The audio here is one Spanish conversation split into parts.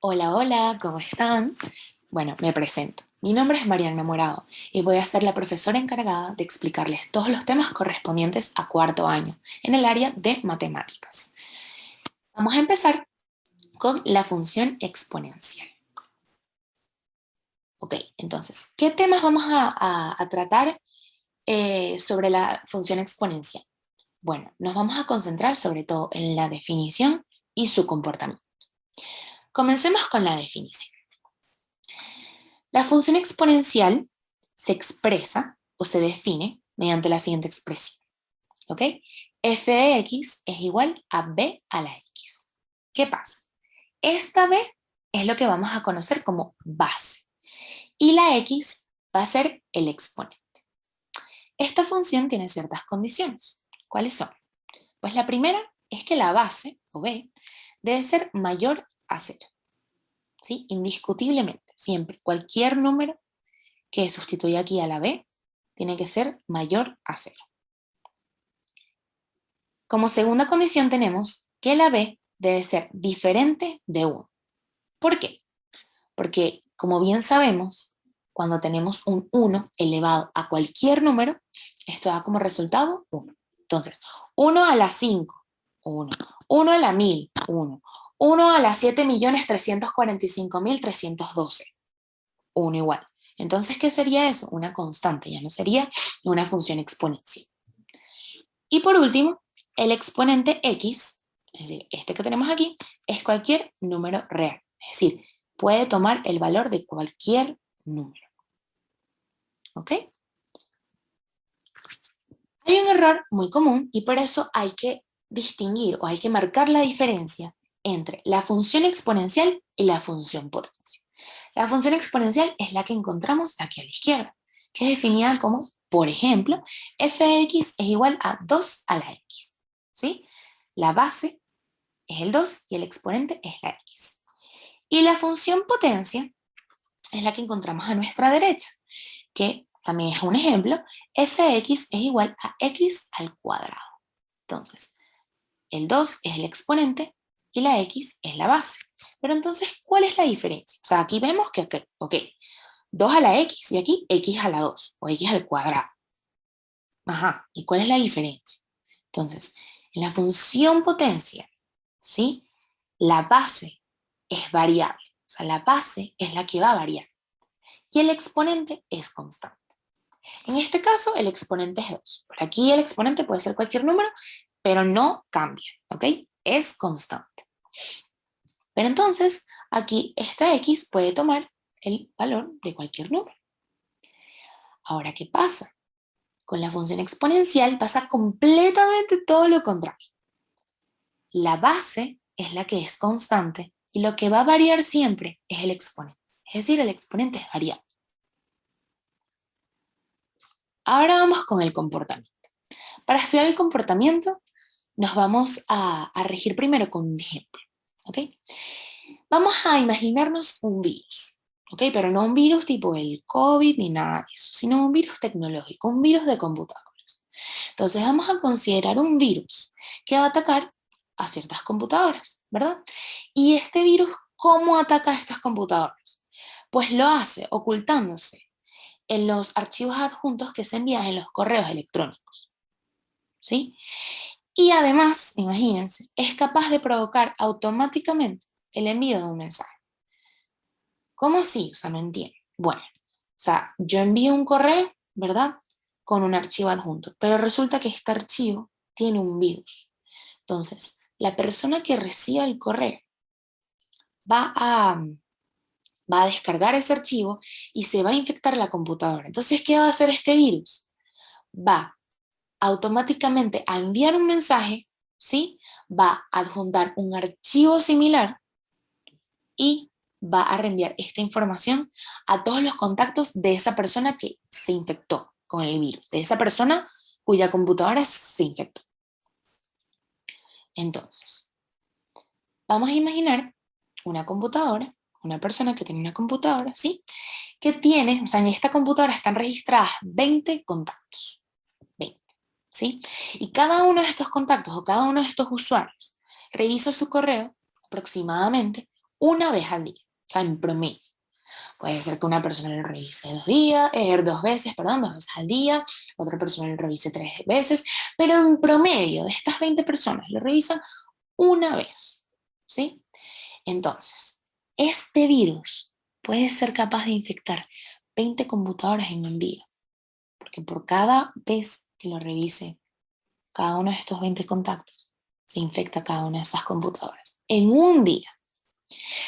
Hola, hola, ¿cómo están? Bueno, me presento. Mi nombre es Mariana Morado y voy a ser la profesora encargada de explicarles todos los temas correspondientes a cuarto año en el área de matemáticas. Vamos a empezar con la función exponencial. Ok, entonces, ¿qué temas vamos a tratar sobre la función exponencial? Bueno, nos vamos a concentrar sobre todo en la definición y su comportamiento. Comencemos con la definición. La función exponencial se expresa o se define mediante la siguiente expresión, ¿ok? F de x es igual a b a la x. ¿Qué pasa? Esta b es lo que vamos a conocer como base y la x va a ser el exponente. Esta función tiene ciertas condiciones. ¿Cuáles son? Pues la primera es que la base, o b, debe ser mayor a 0, ¿sí? Indiscutiblemente, siempre, cualquier número que sustituye aquí a la b tiene que ser mayor a 0. Como segunda condición tenemos que la b debe ser diferente de 1. ¿Por qué? Porque, como bien sabemos, cuando tenemos un 1 elevado a cualquier número, esto da como resultado 1. Entonces, 1 a la 5, 1. 1 a la 1000, 1. 1 a la 7.345.312, 1 igual. Entonces, ¿qué sería eso? Una constante, ya no sería una función exponencial. Y por último, el exponente x, es decir, este que tenemos aquí, es cualquier número real. Es decir, puede tomar el valor de cualquier número. ¿Ok? Hay un error muy común y por eso hay que distinguir o hay que marcar la diferencia entre la función exponencial y la función potencia. La función exponencial es la que encontramos aquí a la izquierda, que es definida como, por ejemplo, f de x es igual a 2 a la x. ¿Sí? La base es el 2 y el exponente es la x. Y la función potencia es la que encontramos a nuestra derecha, que también es un ejemplo, f de x es igual a x al cuadrado. Entonces, el 2 es el exponente y la x es la base. Pero entonces, ¿cuál es la diferencia? O sea, aquí vemos que, ok, 2 a la x y aquí x a la 2 o x al cuadrado. Ajá, ¿y cuál es la diferencia? Entonces, en la función potencia, ¿sí? La base es variable, o sea, la base es la que va a variar y el exponente es constante. En este caso, el exponente es 2. Por aquí el exponente puede ser cualquier número, pero no cambia, ¿ok? Es constante. Pero entonces, aquí esta x puede tomar el valor de cualquier número. Ahora, ¿qué pasa? Con la función exponencial pasa completamente todo lo contrario. La base es la que es constante y lo que va a variar siempre es el exponente. Es decir, el exponente es variable. Ahora vamos con el comportamiento. Para estudiar el comportamiento, nos vamos a regir primero con un ejemplo. ¿Ok? Vamos a imaginarnos un virus. ¿Ok? Pero no un virus tipo el COVID ni nada de eso, sino un virus tecnológico, un virus de computadoras. Entonces vamos a considerar un virus que va a atacar a ciertas computadoras, ¿verdad? Y este virus, ¿cómo ataca a estas computadoras? Pues lo hace ocultándose en los archivos adjuntos que se envían en los correos electrónicos, ¿sí? Y además, imagínense, es capaz de provocar automáticamente el envío de un mensaje. ¿Cómo así? O sea, no entiendo. Bueno, o sea, yo envío un correo, ¿verdad? Con un archivo adjunto, pero resulta que este archivo tiene un virus. Entonces, la persona que reciba el correo va a descargar ese archivo y se va a infectar la computadora. Entonces, ¿qué va a hacer este virus? Va automáticamente a enviar un mensaje, ¿sí? Va a adjuntar un archivo similar y va a reenviar esta información a todos los contactos de esa persona que se infectó con el virus, de esa persona cuya computadora se infectó. Entonces, vamos a imaginar una computadora, una persona que tiene una computadora, ¿sí? Que tiene, o sea, en esta computadora están registradas 20 contactos, 20, ¿sí? Y cada uno de estos contactos o cada uno de estos usuarios revisa su correo aproximadamente una vez al día, o sea, en promedio. Puede ser que una persona lo revise 2 veces, perdón, 2 veces al día, otra persona lo revise 3 veces, pero en promedio de estas 20 personas lo revisan una vez, ¿sí? Entonces, este virus puede ser capaz de infectar 20 computadoras en un día, porque por cada vez que lo revise cada uno de estos 20 contactos, se infecta cada una de esas computadoras en un día.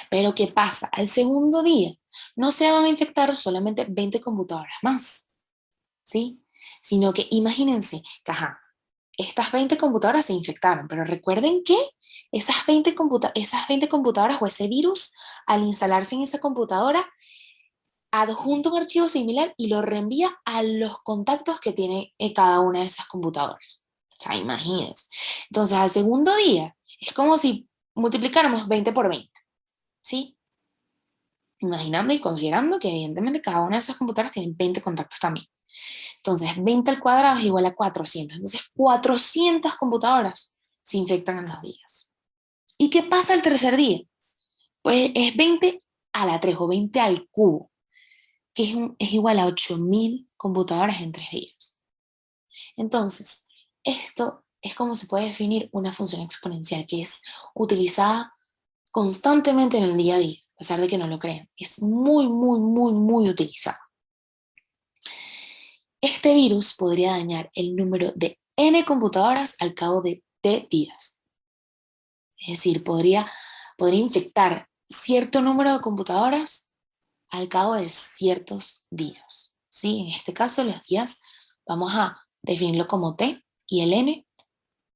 Pero ¿qué pasa? Al segundo día no se van a infectar solamente 20 computadoras más, ¿sí? Sino que imagínense que, estas 20 computadoras se infectaron, pero recuerden que esas 20 computadoras o ese virus, al instalarse en esa computadora, adjunta un archivo similar y lo reenvía a los contactos que tiene cada una de esas computadoras. O sea, imagínense. Entonces, al segundo día, es como si multiplicáramos 20 por 20, ¿sí? Imaginando y considerando que evidentemente cada una de esas computadoras tiene 20 contactos también. Entonces, 20 al cuadrado es igual a 400. Entonces, 400 computadoras se infectan en 2 días. ¿Y qué pasa el tercer día? Pues es 20 a la 3 o 20 al cubo, que es igual a 8000 computadoras en 3 días. Entonces, esto es como se puede definir una función exponencial que es utilizada constantemente en el día a día, a pesar de que no lo crean. Es muy, muy, muy, muy utilizada. Este virus podría dañar el número de n computadoras al cabo de t días. Es decir, podría infectar cierto número de computadoras al cabo de ciertos días, ¿sí? En este caso, los días vamos a definirlo como t y el n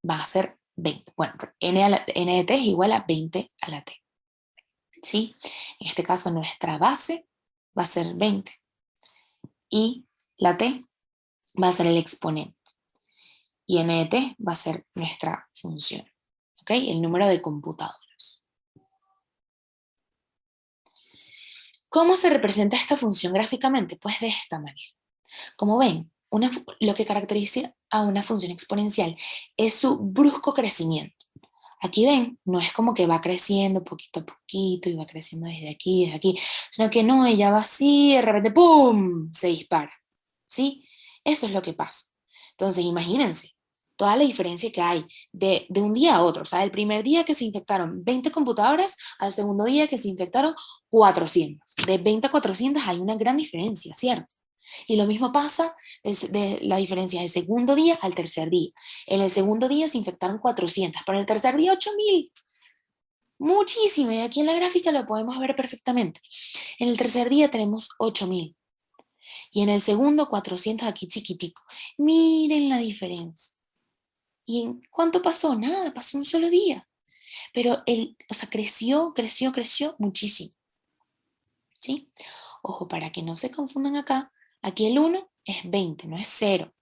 va a ser 20. Bueno, n de t es igual a 20 a la t, ¿sí? En este caso, nuestra base va a ser 20 y la t va a ser el exponente y n de t va a ser nuestra función, ¿ok? El número de computadoras. ¿Cómo se representa esta función gráficamente? Pues de esta manera. Como ven, lo que caracteriza a una función exponencial es su brusco crecimiento. Aquí ven, no es como que va creciendo poquito a poquito y va creciendo desde aquí, sino que no, ella va así, de repente, ¡pum!, se dispara, ¿sí? Eso es lo que pasa. Entonces, imagínense toda la diferencia que hay de un día a otro. O sea, el primer día que se infectaron 20 computadoras, al segundo día que se infectaron 400. De 20 a 400 hay una gran diferencia, ¿cierto? Y lo mismo pasa de la diferencia del segundo día al tercer día. En el segundo día se infectaron 400, pero en el tercer día 8000. Muchísimo, y aquí en la gráfica lo podemos ver perfectamente. En el tercer día tenemos 8000 y en el segundo 400 aquí chiquitico. Miren la diferencia. ¿Y en cuánto pasó? Nada, pasó un solo día. Pero o sea, creció muchísimo, ¿sí? Ojo, para que no se confundan acá, aquí el 1 es 20, no es 0.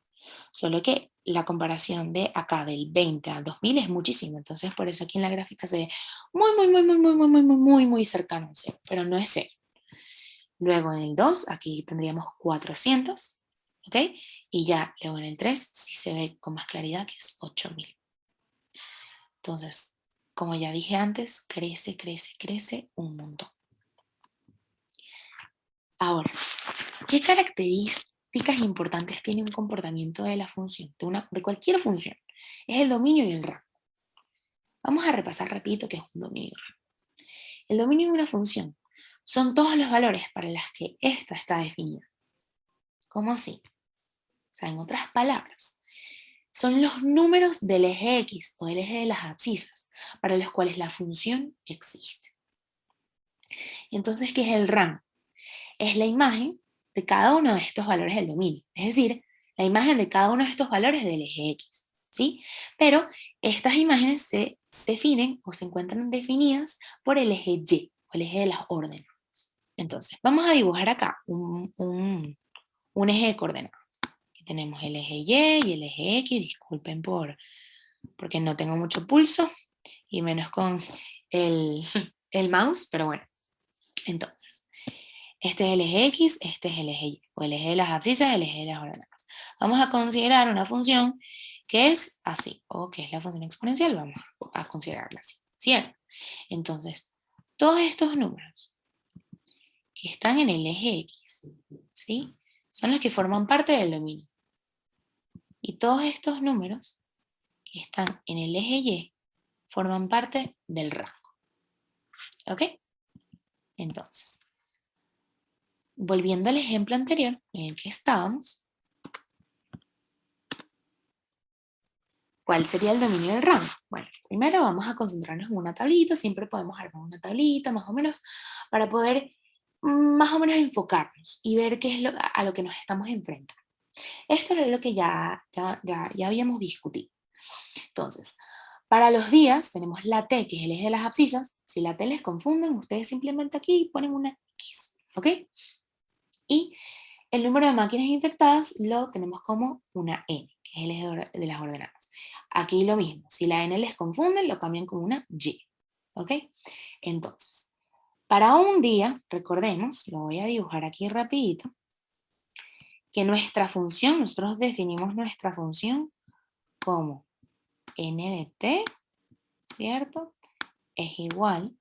Solo que la comparación de acá del 20 al 2000 es muchísimo. Entonces, por eso aquí en la gráfica se ve muy, muy, muy, muy, muy, muy, muy, muy, muy, muy cercano al 0, pero no es 0. Luego en el 2, aquí tendríamos 400, ¿ok? Y ya luego en el 3 sí se ve con más claridad que es 8000. Entonces, como ya dije antes, crece un montón. Ahora, ¿qué características importantes tiene un comportamiento de la función, de cualquier función? Es el dominio y el rango. Vamos a repasar rapidito qué es un dominio y un rango. El dominio de una función son todos los valores para los que ésta está definida. ¿Cómo así? O sea, en otras palabras, son los números del eje X o del eje de las abscisas para los cuales la función existe. Entonces, ¿qué es el rango? Es la imagen de cada uno de estos valores del dominio, es decir, la imagen de cada uno de estos valores del eje X, ¿sí? Pero estas imágenes se definen o se encuentran definidas por el eje Y, o el eje de las órdenes. Entonces, vamos a dibujar acá un eje de coordenadas. Aquí tenemos el eje Y y el eje X, disculpen porque no tengo mucho pulso, y menos con el mouse, pero bueno. Entonces, este es el eje X, este es el eje Y, o el eje de las abscisas, el eje de las ordenadas. Vamos a considerar una función que es así, o que es la función exponencial, vamos a considerarla así, ¿cierto? Entonces, Todos estos números que están en el eje X, ¿sí? Son los que forman parte del dominio. Y todos estos números que están en el eje Y forman parte del rango. ¿Ok? Entonces, volviendo al ejemplo anterior en el que estábamos, ¿cuál sería el dominio del rango? Bueno, primero vamos a concentrarnos en una tablita, siempre podemos armar una tablita más o menos para poder más o menos enfocarnos y ver qué es a lo que nos estamos enfrentando. Esto es lo que ya habíamos discutido. Entonces, para los días tenemos la T, que es el eje de las abscisas. Si la T les confunden, ustedes simplemente aquí ponen una X, ¿ok? Y el número de máquinas infectadas lo tenemos como una N, que es el eje de las ordenadas. Aquí lo mismo, si la N les confunden, lo cambian como una Y, ¿ok? Entonces, para un día, recordemos, lo voy a dibujar aquí rapidito, que nuestra función, nosotros definimos nuestra función como N de T, ¿cierto? Es igual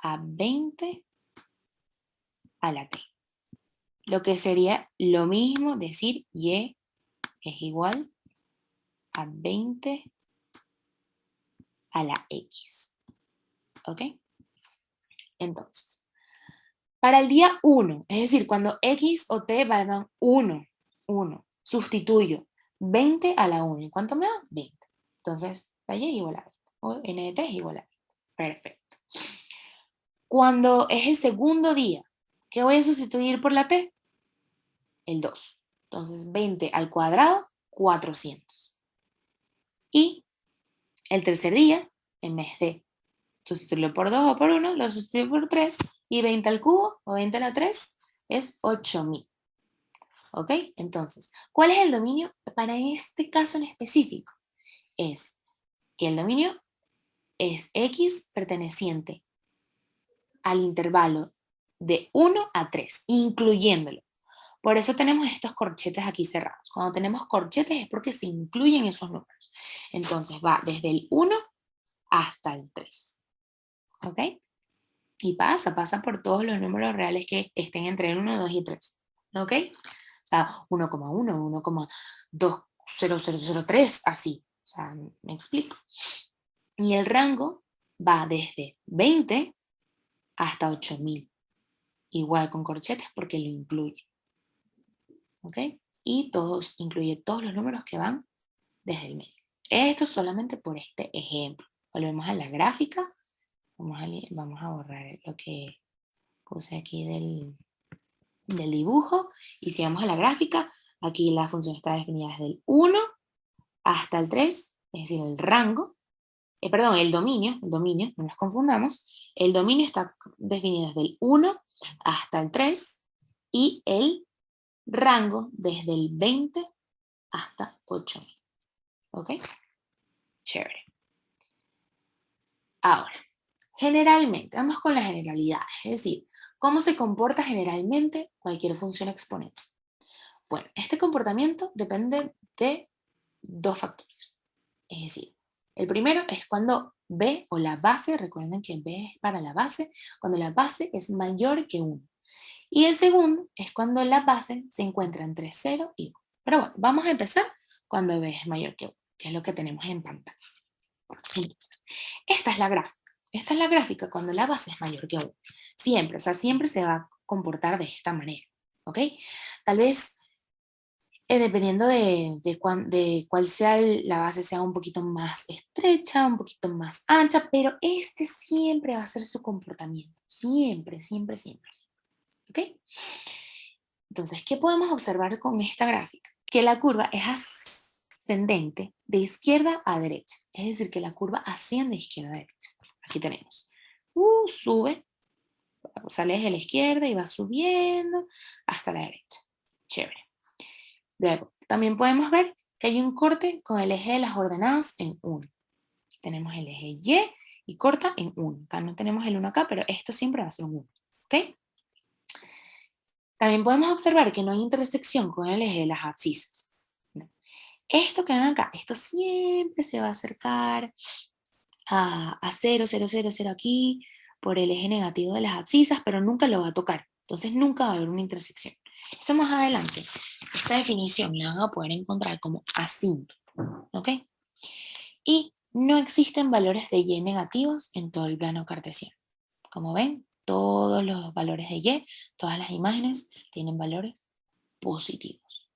a 20 a la T. Lo que sería lo mismo decir Y es igual a 20 a la X. ¿Ok? Entonces, para el día 1, es decir, cuando X o T valgan 1, sustituyo 20 a la 1. ¿Y cuánto me da? 20. Entonces, la Y es igual a 20. O N de T es igual a 20. Perfecto. Cuando es el segundo día, ¿qué voy a sustituir por la T? El 2. Entonces, 20 al cuadrado, 400. Y el tercer día, en vez de sustituirlo por 2 o por 1, lo sustituyo por 3. Y 20 al cubo, o 20 a la 3, es 8000. ¿Ok? Entonces, ¿cuál es el dominio para este caso en específico? Es que el dominio es X perteneciente al intervalo de 1 a 3, incluyéndolo. Por eso tenemos estos corchetes aquí cerrados. Cuando tenemos corchetes es porque se incluyen esos números. Entonces va desde el 1 hasta el 3. ¿Ok? Y pasa por todos los números reales que estén entre el 1, 2 y 3. ¿Ok? O sea, 1,1, 1,2003, así. O sea, me explico. Y el rango va desde 20 hasta 8000. Igual con corchetes porque lo incluye. ¿Ok? Y incluye todos los números que van desde el medio. Esto solamente por este ejemplo. Volvemos a la gráfica. Vamos a borrar lo que puse aquí del dibujo. Y si vamos a la gráfica, aquí la función está definida desde el 1 hasta el 3, es decir, el rango. Perdón, el dominio, no nos confundamos. El dominio está definido desde el 1 hasta el 3 y el rango desde el 20 hasta 8000. ¿Ok? Chévere. Ahora, generalmente, vamos con las generalidades, es decir, ¿cómo se comporta generalmente cualquier función exponencial? Bueno, este comportamiento depende de dos factores. Es decir, el primero es cuando B o la base, recuerden que B es para la base, cuando la base es mayor que 1. Y el segundo es cuando la base se encuentra entre 0 y 1. Pero bueno, vamos a empezar cuando B es mayor que 1, que es lo que tenemos en pantalla. Entonces, esta es la gráfica. Esta es la gráfica cuando la base es mayor que 1. Siempre, o sea, siempre se va a comportar de esta manera. ¿Ok? Tal vez, dependiendo de cuál sea la base, sea un poquito más estrecha, un poquito más ancha, pero este siempre va a ser su comportamiento. Siempre, siempre, siempre. ¿Ok? Entonces, ¿qué podemos observar con esta gráfica? Que la curva es ascendente de izquierda a derecha. Es decir, que la curva asciende de izquierda a derecha. Aquí tenemos. Sube, sale desde la izquierda y va subiendo hasta la derecha. Chévere. Luego, también podemos ver que hay un corte con el eje de las ordenadas en 1. Tenemos el eje y corta en 1. Acá no tenemos el 1 acá, pero esto siempre va a ser un 1. ¿Ok? También podemos observar que no hay intersección con el eje de las abscisas. Esto que ven acá, esto siempre se va a acercar a 0, 0, 0, 0 aquí, por el eje negativo de las abscisas, pero nunca lo va a tocar. Entonces nunca va a haber una intersección. Esto más adelante, esta definición la van a poder encontrar como asíntota, ¿ok? Y no existen valores de y negativos en todo el plano cartesiano. Como ven, todos los valores de y, todas las imágenes tienen valores positivos.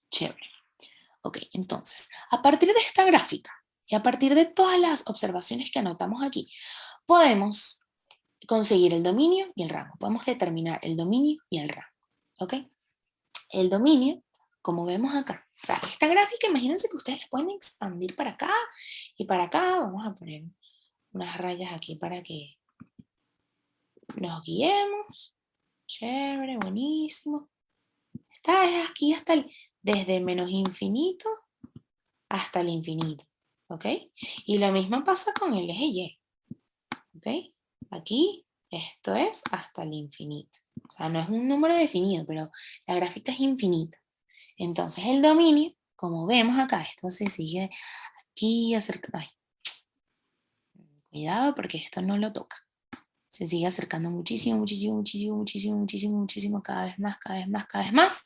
Chévere. Ok, entonces, a partir de esta gráfica y a partir de todas las observaciones que anotamos aquí, podemos conseguir el dominio y el rango. Podemos determinar el dominio y el rango. ¿Ok? El dominio, como vemos acá. O sea, esta gráfica, imagínense que ustedes la pueden expandir para acá y para acá. Vamos a poner unas rayas aquí para que nos guiemos. Chévere, buenísimo. Está aquí hasta desde menos infinito hasta el infinito. ¿Ok? Y lo mismo pasa con el eje Y. ¿Ok? Aquí esto es hasta el infinito. O sea, no es un número definido, pero la gráfica es infinita. Entonces el dominio, como vemos acá, esto se sigue aquí acercando. Ay, cuidado porque esto no lo toca. Se sigue acercando muchísimo, muchísimo, muchísimo, muchísimo, muchísimo, muchísimo, cada vez más, cada vez más, cada vez más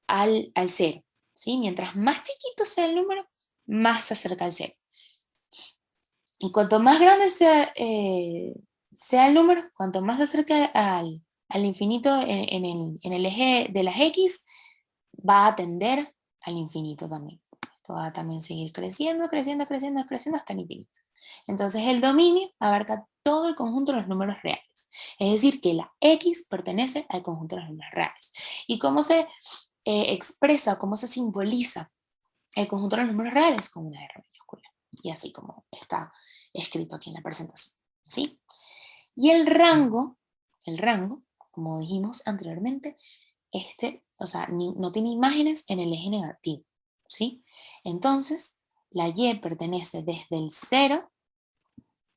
al cero. ¿Sí? Mientras más chiquito sea el número, más se acerca al cero. Y cuanto más grande sea el número, cuanto más se acerca al infinito en el eje de las X, va a tender al infinito también. Esto va a también seguir creciendo, creciendo, creciendo, creciendo hasta el infinito. Entonces el dominio abarca todo el conjunto de los números reales. Es decir, que la X pertenece al conjunto de los números reales. ¿Y cómo se expresa, cómo se simboliza el conjunto de los números reales? Con una R mayúscula. Y así como está escrito aquí en la presentación. ¿Sí? Y el rango, como dijimos anteriormente, o sea, no tiene imágenes en el eje negativo, ¿sí? Entonces, la Y pertenece desde el 0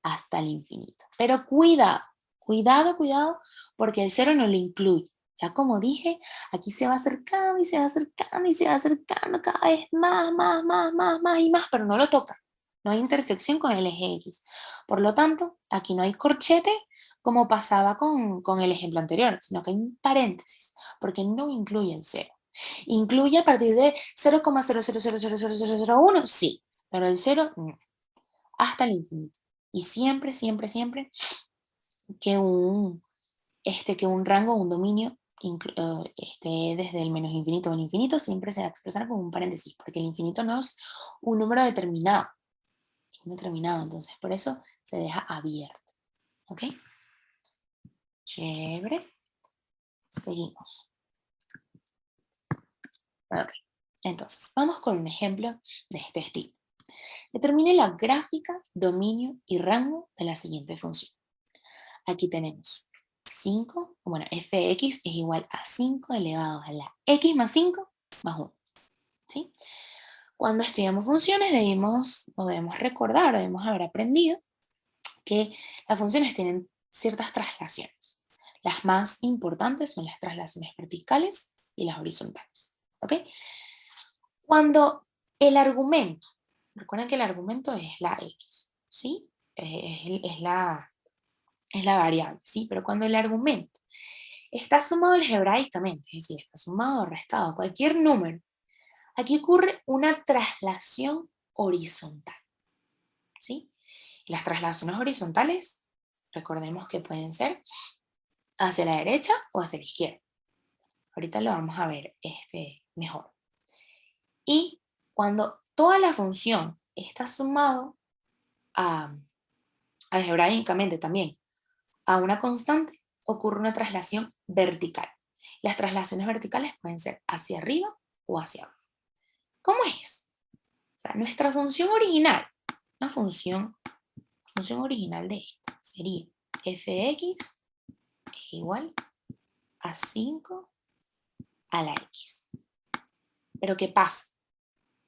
hasta el infinito. Pero cuidado, cuidado, cuidado, porque el 0 no lo incluye. Ya como dije, aquí se va acercando y se va acercando y se va acercando cada vez más, más, más, más, más y más, pero no lo toca. No hay intersección con el eje X. Por lo tanto, aquí no hay corchete como pasaba con el ejemplo anterior, sino que hay un paréntesis, porque no incluye el 0. ¿Incluye a partir de 0,0000001? Sí, pero el 0 no, hasta el infinito. Y siempre, siempre, siempre que un rango, un dominio esté desde el menos infinito al infinito, siempre se va a expresar con un paréntesis, porque el infinito no es un número determinado, entonces por eso se deja abierto. ¿Ok? Chévere. Seguimos. Ok. Entonces, vamos con un ejemplo de este estilo. Determine la gráfica, dominio y rango de la siguiente función. Aquí tenemos 5, bueno, fx es igual a 5 elevado a la x más 5 más 1. ¿Sí? Cuando estudiamos funciones debemos recordar, debemos haber aprendido que las funciones tienen ciertas traslaciones. Las más importantes son las traslaciones verticales y las horizontales. ¿Ok? Cuando el argumento, recuerden que el argumento es la x, ¿sí? Es la variable, ¿sí? Pero cuando el argumento está sumado algebraicamente, es decir, está sumado o restado, cualquier número, aquí ocurre una traslación horizontal, ¿sí? Y las traslaciones horizontales, recordemos que pueden ser hacia la derecha o hacia la izquierda. Ahorita lo vamos a ver mejor. Y cuando toda la función está sumado algebraicamente también a una constante, ocurre una traslación vertical. Las traslaciones verticales pueden ser hacia arriba o hacia abajo. ¿Cómo es? O sea, nuestra función original, una función original de esto sería fx es igual a 5 a la x. Pero ¿qué pasa?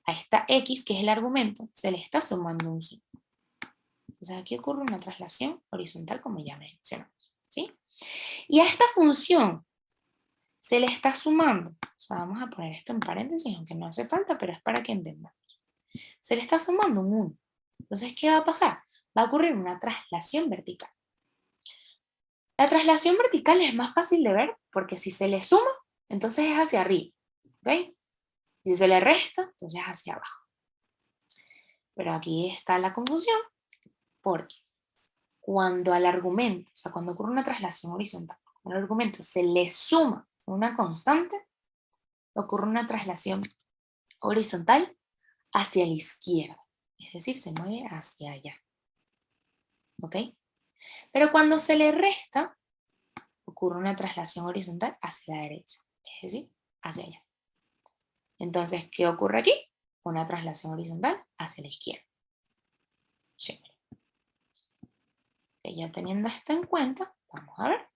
A esta x, que es el argumento, se le está sumando un 5. Entonces aquí ocurre una traslación horizontal, como ya mencionamos, ¿sí? Y a esta función se le está sumando, o sea, vamos a poner esto en paréntesis, aunque no hace falta, pero es para que entendamos. Se le está sumando un 1. Entonces, ¿qué va a pasar? Va a ocurrir una traslación vertical. La traslación vertical es más fácil de ver porque si se le suma, entonces es hacia arriba, ¿ok? Si se le resta, entonces es hacia abajo. Pero aquí está la confusión porque cuando al argumento, o sea, cuando ocurre una traslación horizontal, al argumento se le suma una constante, ocurre una traslación horizontal hacia la izquierda, es decir, se mueve hacia allá, ¿ok? Pero cuando se le resta, ocurre una traslación horizontal hacia la derecha, es decir, hacia allá. Entonces, ¿qué ocurre aquí? Una traslación horizontal hacia la izquierda. Chévere. Ya teniendo esto en cuenta, vamos a ver.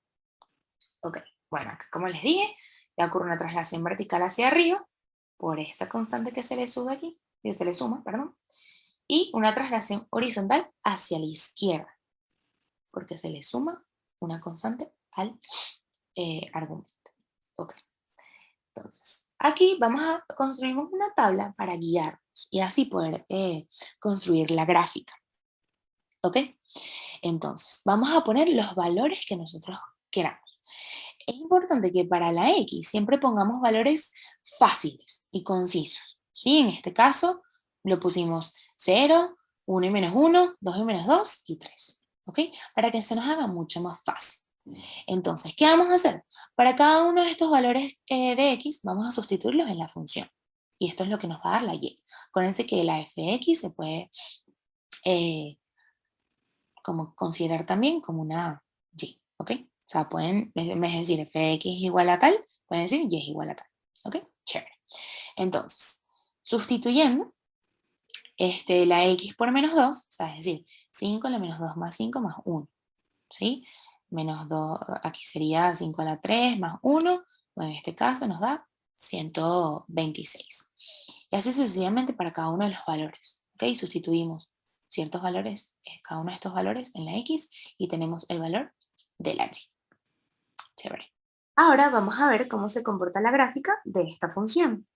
Ok, bueno, acá, como les dije, ya ocurre una traslación vertical hacia arriba, por esta constante que se le sube aquí, que se le suma, perdón, y una traslación horizontal hacia la izquierda, porque se le suma una constante al argumento. Ok, entonces, aquí vamos a construir una tabla para guiarnos y así poder construir la gráfica. Ok, entonces, vamos a poner los valores que nosotros queramos. Es importante que para la X siempre pongamos valores fáciles y concisos, ¿sí? En este caso lo pusimos 0, 1 y menos 1, 2 y menos 2 y 3, ¿ok? Para que se nos haga mucho más fácil. Entonces, ¿qué vamos a hacer? Para cada uno de estos valores de X vamos a sustituirlos en la función. Y esto es lo que nos va a dar la Y. Acuérdense que la fx se puede como considerar también como una Y, ¿ok? O sea, pueden, en vez de decir fx igual a tal, pueden decir y es igual a tal, ¿ok? Chévere. Entonces, sustituyendo la x por menos 2, o sea, es decir, 5 a la menos 2 más 5 más 1, ¿sí? Menos 2, aquí sería 5 a la 3 más 1, bueno, en este caso nos da 126. Y así sucesivamente para cada uno de los valores, ¿ok? Sustituimos ciertos valores, cada uno de estos valores en la x y tenemos el valor de la y. Chévere. Ahora vamos a ver cómo se comporta la gráfica de esta función.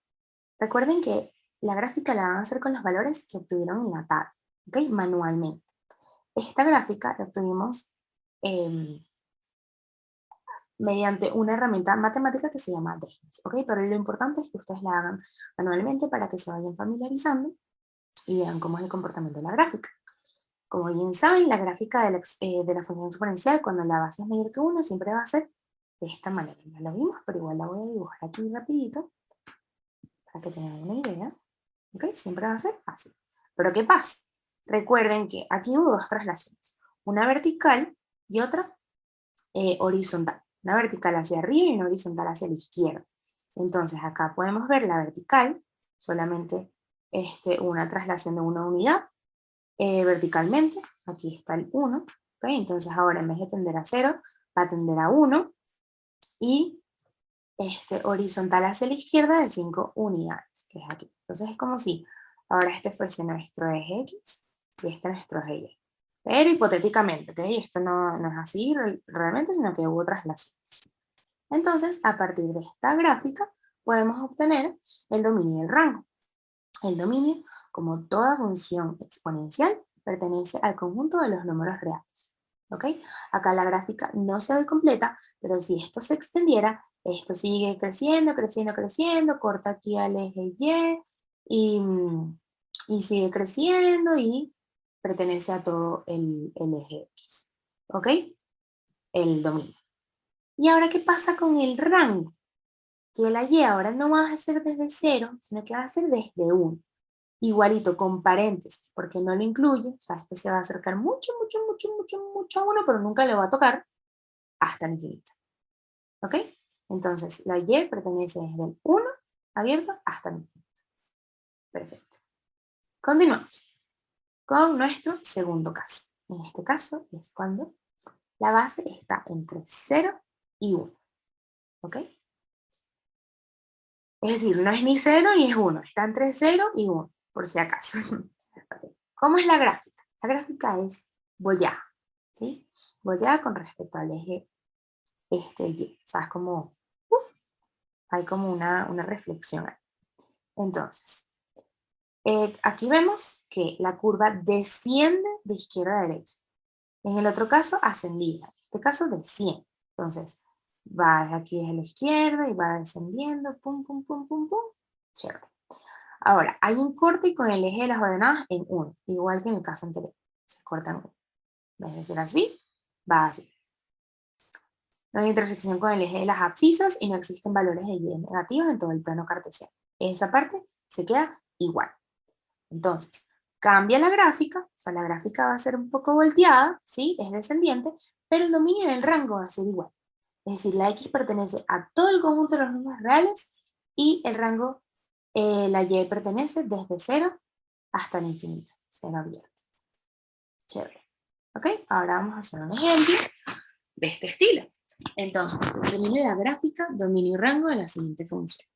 Recuerden que la gráfica la van a hacer con los valores que obtuvieron en la tabla, ¿ok? Manualmente. Esta gráfica la obtuvimos mediante una herramienta matemática que se llama Desnes, ¿ok? Pero lo importante es que ustedes la hagan manualmente para que se vayan familiarizando y vean cómo es el comportamiento de la gráfica. Como bien saben, la gráfica de la función exponencial, cuando la base es mayor que 1, siempre va a ser de esta manera. Ya lo vimos, pero igual la voy a dibujar aquí rapidito para que tengan una idea. ¿Ok? Siempre va a ser así. Pero ¿qué pasa? Recuerden que aquí hubo dos traslaciones. Una vertical y otra horizontal. Una vertical hacia arriba y una horizontal hacia la izquierda. Entonces acá podemos ver la vertical, solamente una traslación de una unidad verticalmente. Aquí está el 1. ¿Okay? Entonces ahora en vez de tender a 0, va a tender a 1. Y horizontal hacia la izquierda de 5 unidades, que es aquí. Entonces es como si ahora este fuese nuestro eje X y este nuestro eje Y. Pero hipotéticamente, ¿ok? Esto no es así realmente, sino que hubo traslaciones. Entonces, a partir de esta gráfica, podemos obtener el dominio del rango. El dominio, como toda función exponencial, pertenece al conjunto de los números reales. ¿Ok? Acá la gráfica no se ve completa, pero si esto se extendiera, esto sigue creciendo, creciendo, creciendo, corta aquí al eje Y y sigue creciendo y pertenece a todo el eje X. ¿Ok? El dominio. ¿Y ahora qué pasa con el rango? Que la Y ahora no va a ser desde 0, sino que va a ser desde 1. Igualito, con paréntesis, porque no lo incluye, o sea, esto se va a acercar mucho, mucho, mucho, mucho, mucho a 1, pero nunca le va a tocar hasta el infinito. ¿Ok? Entonces, la Y pertenece desde el 1 abierto hasta el infinito. Perfecto. Continuamos con nuestro segundo caso. En este caso es cuando la base está entre 0 y 1. ¿Ok? Es decir, no es ni 0 ni es 1, está entre 0 y 1, por si acaso. Okay. ¿Cómo es la gráfica? La gráfica es boleada, ¿sí? Boleada con respecto al eje Y. O sea, es como, hay como una reflexión ahí. Entonces, aquí vemos que la curva desciende de izquierda a derecha. En el otro caso, ascendía. este caso de 100. Entonces, va aquí a la izquierda y va descendiendo, pum, pum, pum, pum, pum, chévere. Ahora, hay un corte con el eje de las ordenadas en 1, igual que en el caso anterior. Se cortan 1. En vez de ser así, va así. No hay intersección con el eje de las abscisas y no existen valores de y negativos en todo el plano cartesiano. Esa parte se queda igual. Entonces, cambia la gráfica, o sea, la gráfica va a ser un poco volteada, ¿sí? Es descendiente, pero el dominio en el rango va a ser igual. Es decir, la X pertenece a todo el conjunto de los números reales y el rango, la Y pertenece desde 0 hasta el infinito, 0 abierto. Chévere. ¿Ok? Ahora vamos a hacer un ejemplo de este estilo. Entonces, determine la gráfica, dominio y rango de la siguiente función.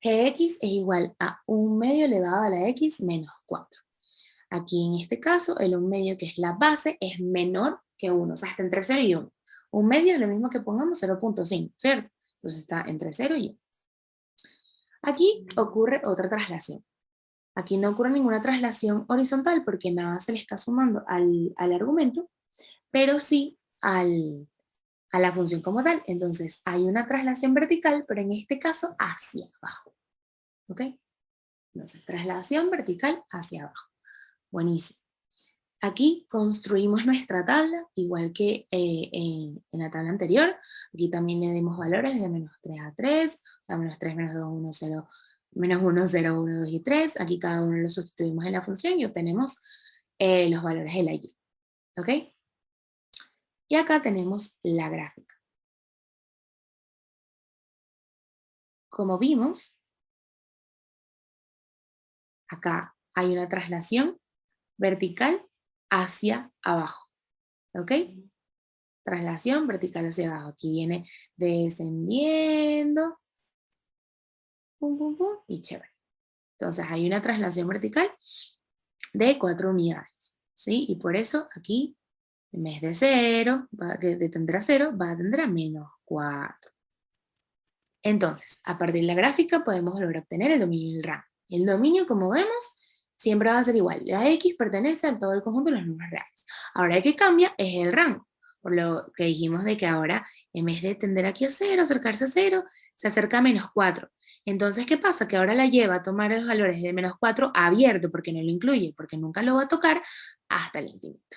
Gx es igual a 1 medio elevado a la x menos 4. Aquí en este caso, el 1 medio, que es la base, es menor que 1, o sea, está entre 0 y 1. 1 medio es lo mismo que pongamos 0.5, ¿cierto? Entonces está entre 0 y 1. Aquí ocurre otra traslación. Aquí no ocurre ninguna traslación horizontal porque nada se le está sumando al argumento, pero sí a la función como tal. Entonces hay una traslación vertical, pero en este caso hacia abajo. ¿Ok? Entonces, traslación vertical hacia abajo. Buenísimo. Aquí construimos nuestra tabla, igual que en la tabla anterior. Aquí también le dimos valores de menos 3 a 3, o sea, menos 3, menos 2, 1, 0, menos 1, 0, 1, 2 y 3. Aquí cada uno lo sustituimos en la función y obtenemos los valores de la y. ¿Ok? Y acá tenemos la gráfica. Como vimos, acá hay una traslación vertical hacia abajo. ¿Ok? Traslación vertical hacia abajo. Aquí viene descendiendo. Pum, pum, pum. Y chévere. Entonces hay una traslación vertical de 4 unidades. ¿Sí? Y por eso aquí, en vez de 0, de tender a 0, va a tender a menos 4. Entonces, a partir de la gráfica podemos volver a obtener el dominio y el rango. El dominio, como vemos, siempre va a ser igual. La X pertenece a todo el conjunto de los números reales. Ahora el que cambia es el rango. Por lo que dijimos de que ahora, en vez de tender aquí a 0, acercarse a 0, se acerca a menos 4. Entonces, ¿qué pasa? Que ahora la lleva a tomar los valores de menos 4 abierto, porque no lo incluye, porque nunca lo va a tocar, hasta el infinito.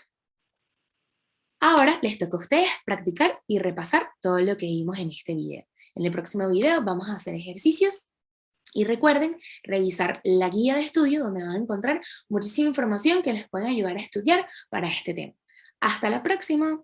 Ahora les toca a ustedes practicar y repasar todo lo que vimos en este video. En el próximo video vamos a hacer ejercicios y recuerden revisar la guía de estudio donde van a encontrar muchísima información que les puede ayudar a estudiar para este tema. ¡Hasta la próxima!